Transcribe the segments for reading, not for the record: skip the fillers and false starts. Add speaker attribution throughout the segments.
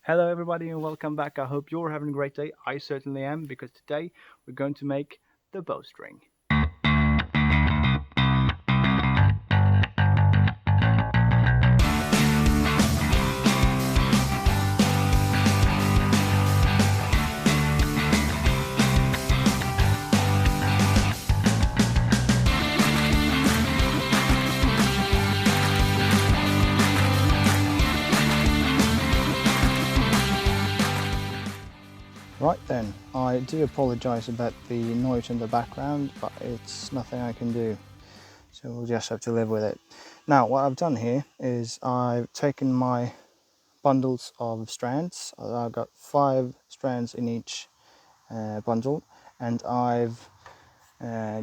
Speaker 1: Hello everybody and welcome back. I hope you're having a great day. I certainly am because today we're going to make the bowstring. Right then, I do apologise about the noise in the background, but it's nothing I can do. So we'll just have to live with it. Now what I've done here is I've taken my bundles of strands. I've got 5 strands in each bundle, and I've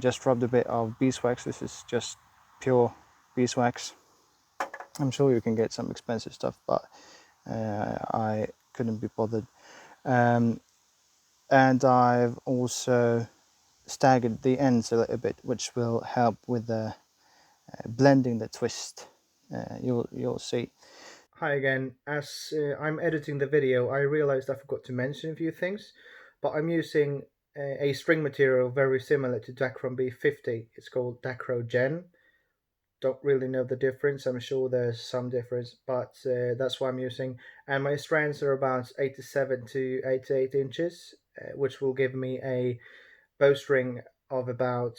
Speaker 1: just rubbed a bit of beeswax. This is just pure beeswax. I'm sure you can get some expensive stuff, but I couldn't be bothered. And I've also staggered the ends a little bit, which will help with the blending the twist. You'll see. Hi again. As I'm editing the video, I realized I forgot to mention a few things, but I'm using a string material very similar to Dacron B50. It's called Dacro Gen. Don't really know the difference. I'm sure there's some difference, but that's what I'm using. And my strands are about 87 to 88 inches, which will give me a bowstring of about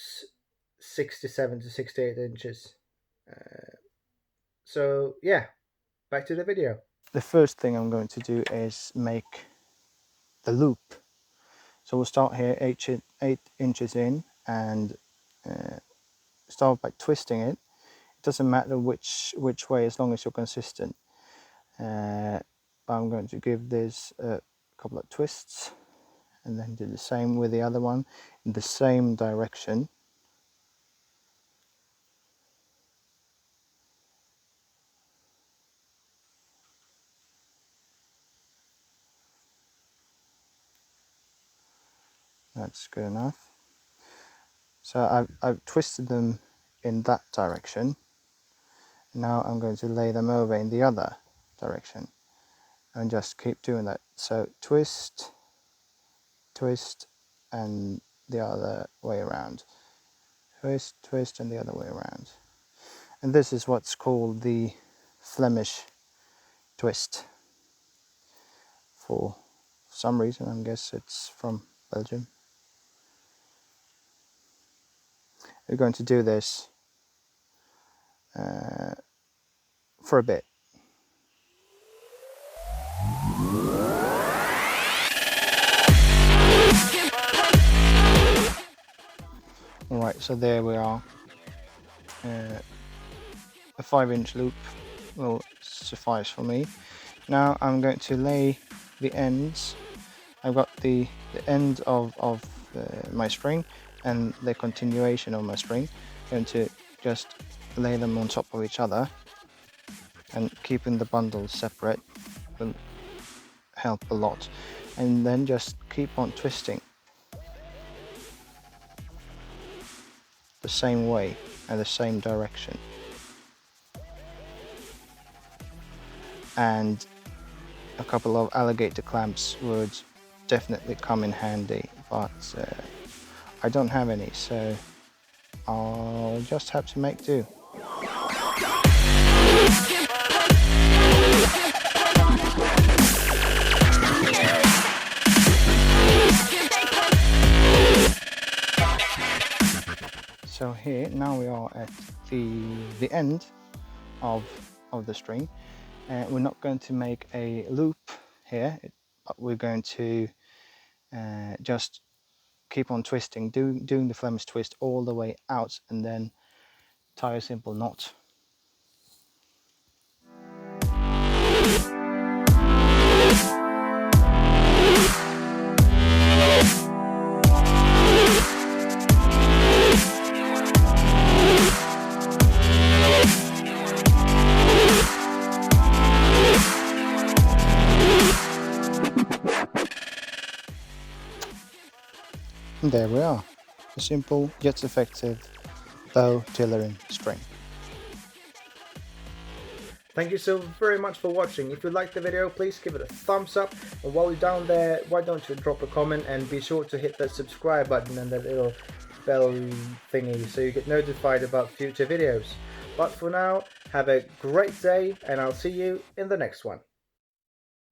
Speaker 1: 67 to 68 inches. So yeah, back to the video. The first thing I'm going to do is make the loop. So we'll start here 8 inches in and start by twisting it. It doesn't matter which way as long as you're consistent. I'm going to give this a couple of twists and then do the same with the other one in the same direction. That's good enough. So I've twisted them in that direction. Now I'm going to lay them over in the other direction and just keep doing that. So twist, twist, and the other way around. Twist, twist, and the other way around. And this is what's called the Flemish twist. For some reason, I guess it's from Belgium. We're going to do this for a bit. Alright, so there we are. A 5-inch loop will suffice for me. Now I'm going to lay the ends. I've got the end of my string and the continuation of my string. I'm going to just lay them on top of each other, and keeping the bundles separate will help a lot. And then just keep on twisting the same way and the same direction. And a couple of alligator clamps would definitely come in handy, but I don't have any, so I'll just have to make do. So here, now we are at the end of the string. We're not going to make a loop here, but we're going to just keep on twisting, doing the Flemish twist all the way out, and then tie a simple knot. And there we are, a simple yet effective bow tillering string. Thank you so very much for watching. If you liked the video, please give it a thumbs up. And while you're down there, why don't you drop a comment and be sure to hit that subscribe button and that little bell thingy so you get notified about future videos. But for now, have a great day and I'll see you in the next one.